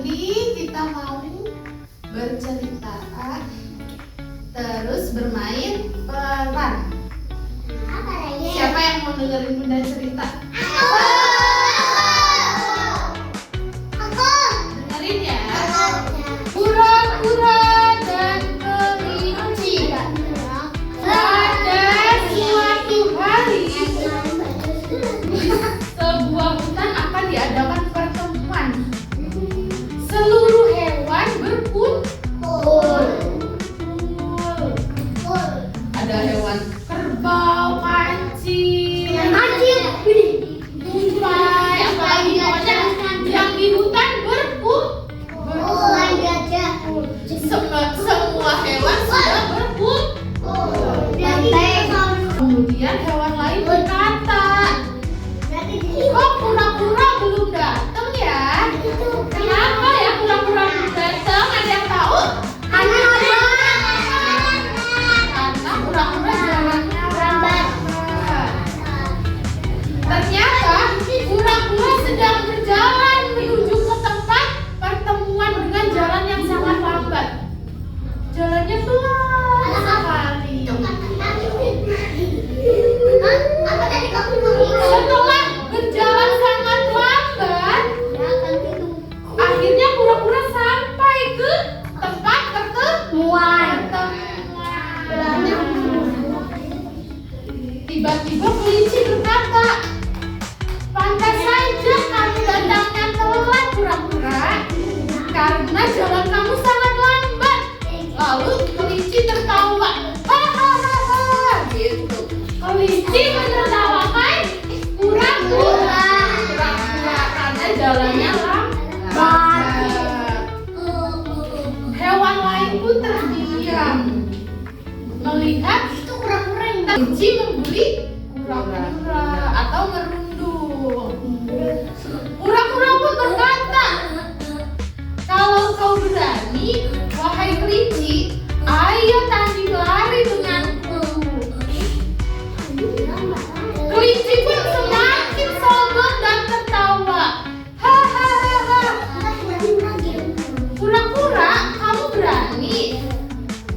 ini kita mau bercerita, terus bermain peran. Siapa yang mau dengerin Bunda cerita? Dengerin ya. Kura-kura dan kelinci. Pada suatu hari di sebuah hutan akan diadakan pertemuan. Seluruh hewan berkumpul. Ada hewan kerbau, kancing, tupai, apalagi pokoknya yang di hutan berkumpul. Semua hewan sudah berkumpul. Kemudian hewan lain berkata, kok kura-kura belum datang ya? Kenapa ya kura-kura belum datang? Ada yang tahu? Karena kura-kura jalannya lambat. Ternyata kura-kura sedang berjalan menuju ke tempat pertemuan dengan jalan yang sangat lambat. Jalannya pelan sekali. Setelah berjalan sangat lambat, akhirnya kura-kura sampai ke tempat pertemuan. Tiba-tiba kelinci berkata, pantas saja kamu datangnya telat kura-kura, karena jalan kamu sangat lambat. Lalu kelinci tertawa, hahaha, gitu. Kelinci menertawakan kura-kura karena jalannya lambat. Hewan lain pun terdiam melihat itu kura-kura yang kelinci membuli kura-kura atau merundung. Kura-kura pun berkata, kalau kau berani, wahai kelinci, ayo tanding lari denganku. Kelinci pun semakin sombong dan tertawa. Hahaha. Kura-kura, kamu berani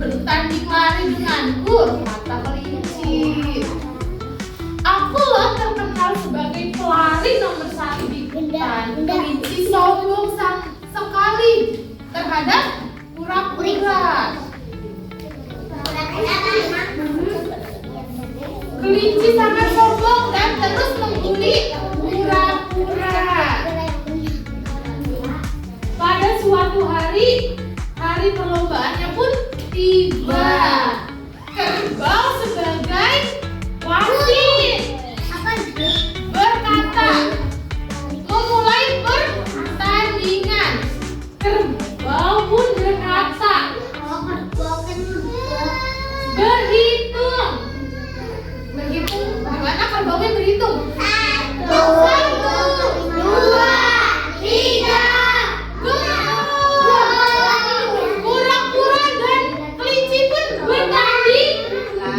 bertanding lari denganku? Kata kelinci. Aku loh terkenal sebagai pelari nomor 1 di hutan. Kelinci sombong sekali terhadap kura-kura. Kelinci sangat sombong dan terus membuli kura-kura. Pada suatu hari, hari perlombaannya pun tiba. Kerbau sebagai wasit berkata, memulai pertandingan. Kerbau pun berkata, berhitung. Gimana kerbaunya berhitung? 1, 2, 3, go! Kura-kura dan kelinci pun bertanding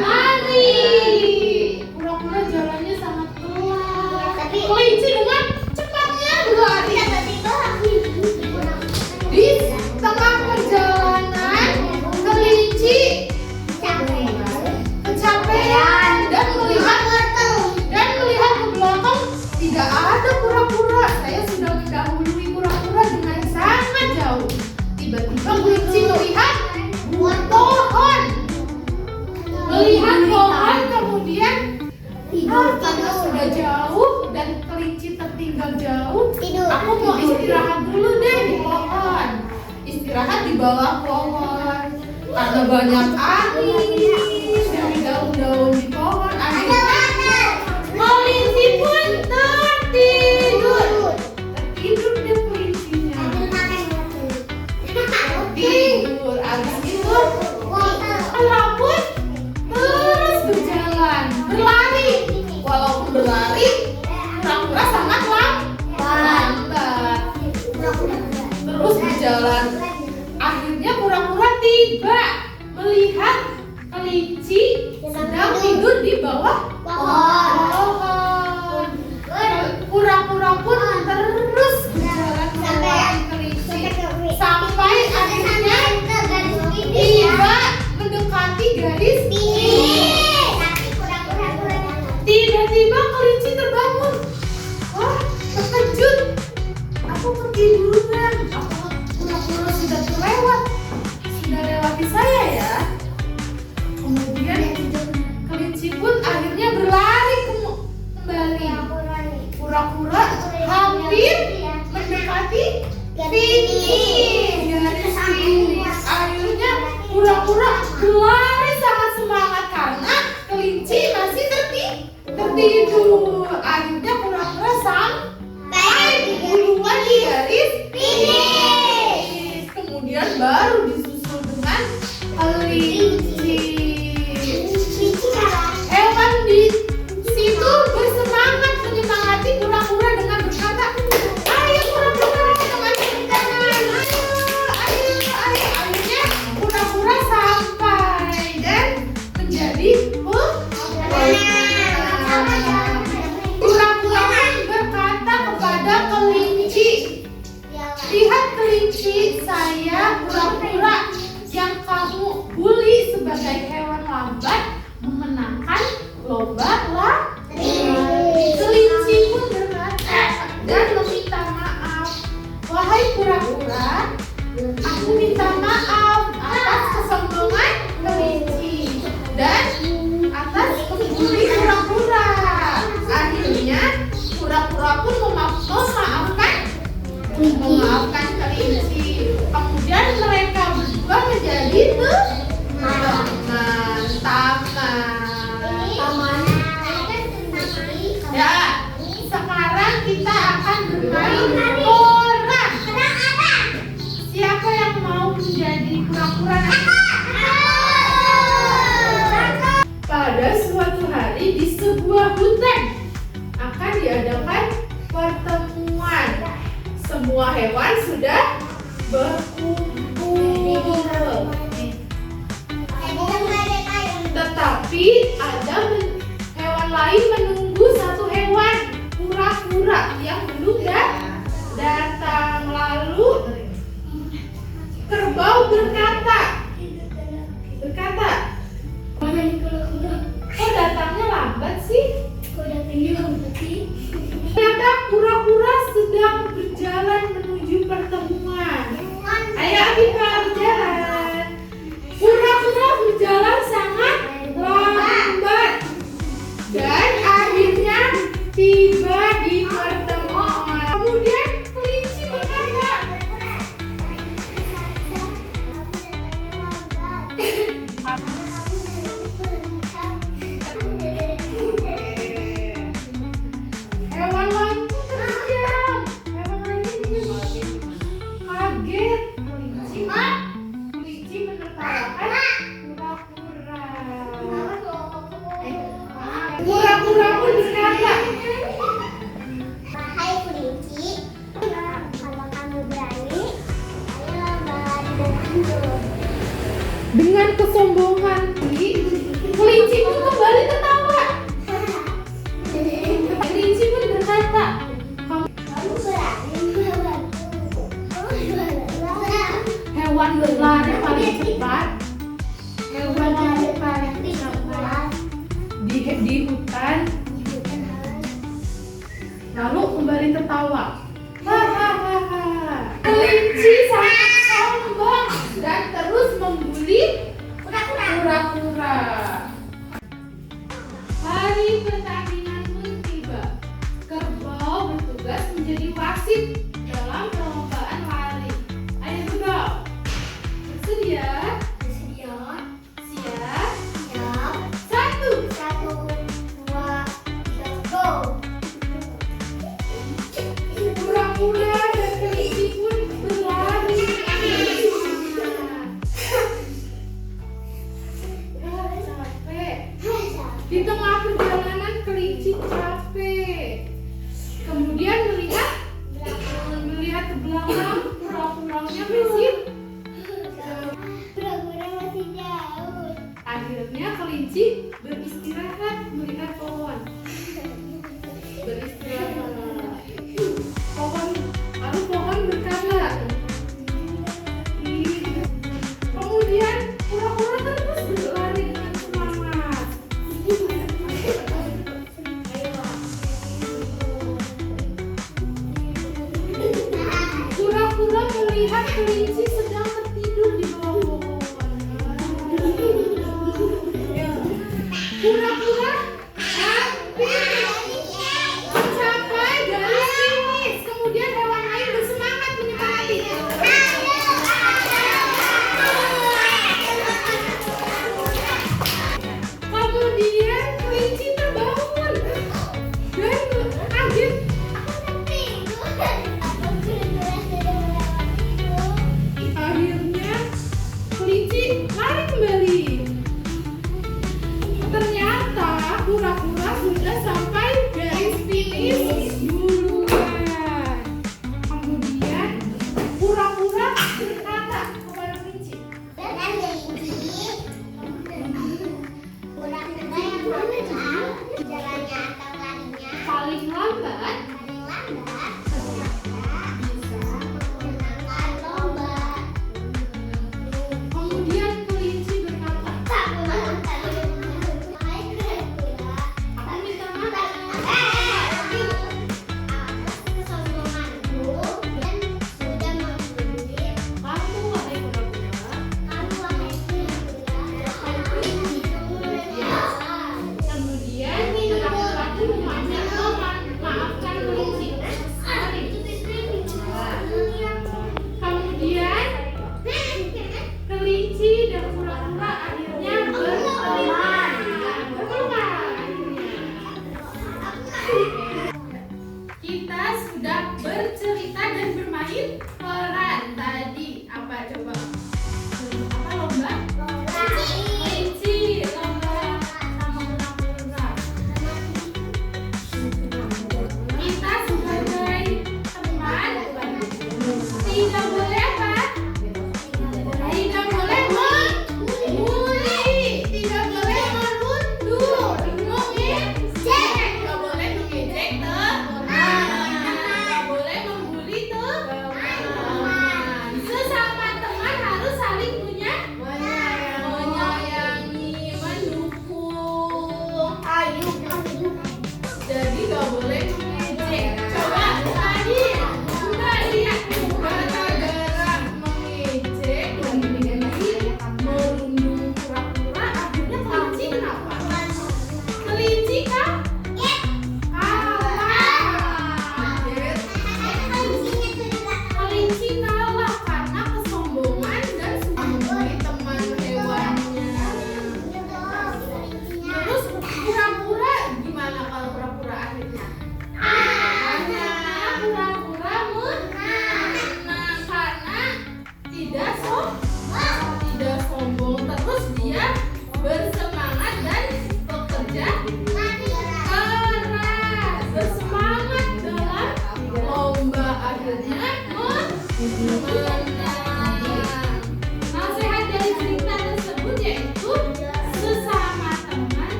lari. Kura-kura jalannya sangat pelan. Kelinci dengan cepatnya berlari. Di tengah perjalanan, kelinci kecapean dan melihat ke belakang tidak ada kura-kura. Saya sudah mendahului kura-kura dengan sangat jauh. Tiba-tiba kelinci melihat pohon. Melihat pohon, kemudian karena sudah jauh dan kelinci tertinggal jauh, aku mau istirahat dulu deh di pohon. Istirahat di bawah pohon karena banyak angin dari daun-daun di pohon. Akhirnya kelinci pun tertidur deh kelincinya. Tidur. Abis itu pun terus berjalan, berlari. Walaupun berlari, kura-kura sangat lambat. Terus berjalan. Akhirnya kura-kura tiba melihat kelinci sedang tidur di bawah pohon. Kura-kura pun terus berjalan melewati kelinci. Akhirnya kura-kura berlari sangat semangat karena kelinci masih tertidur. Akhirnya kura-kura sampai duluan di garis finish. Kemudian baru disusul dengan kelinci. Hewan di situ bersemangat menyemangati kura-kura dengan berkata, ayo kura-kura teman-teman tangan, ayo. Akhirnya kura-kura sampai dan menjadi kura-kura berkata kepada kelinci, lihat kelinci, saya kura-kura yang kamu bully sebagai hewan lambat memenangkan lomba lari. Kelinci pun berkata dan meminta maaf, wahai kura-kura, aku minta maaf atas kesombongan kelinci dan atas membuli kura-kura. Akhirnya kura-kura pun memaafkan kelinci. Kemudian mereka berdua menjadi taman. Ya, sekarang kita akan bermain orang. Siapa yang mau menjadi kura-kura nanti? Pada suatu hari di sebuah hutan akan diadakan pertemuan. Semua hewan sudah berkumpul. Tetapi ada hewan lain menunggu satu hewan kura-kura yang belum datang. Lalu kerbau berkata, kok datangnya lambat sih? Ternyata kura-kura sedang berjalan menuju pertemuan. Ayo kita berjalan. Kura-kura berjalan sangat lambat dan akhirnya tiba di pertemuan. Kemudian kelinci berkata, hewan lain pun terdiam. Hewan lain kaget. Kelinci menertawakan kura-kura. Kura-kura pun berkata, hai kelinci, kalau kamu berani, ayo lari dulu. dengan kesombongan kelinci pun kembali tertawa. Kelinci pun berkata, Kamu berani melawanku. hewan berlari paling cepat. Hewan lari paling cepat di hutan. Lalu kembali tertawa. Hahaha. Kelinci sangat sombong dan terus membuli kura-kura. Hari pertandingan pun tiba. Kerbau bertugas menjadi wasit dalam perlombaan lari. Ayo kerbau, bersedia? Siap? Satu. 1, 2, 3, go. Kura-kura dan kelinci pun berlari. Capek. Di tengah perjalanan kelinci capek. Kemudian melihat ke belakang, kura-kuranya masih. Kura-kura masih jauh. Akhirnya kelinci beristirahat melihat pohon. Lalu pohon berkata, kemudian kura-kura terus berlari dengan semangat. Kura-kura melihat kelinci sedang tertidur di bawah pohon. Kura-kura hampir mencapai garis finish. Kemudian hewan lain bersemangat menyemangati.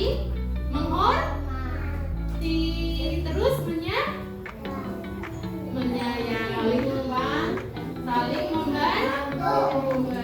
saling menghormati, terus menyayangi, saling membantu.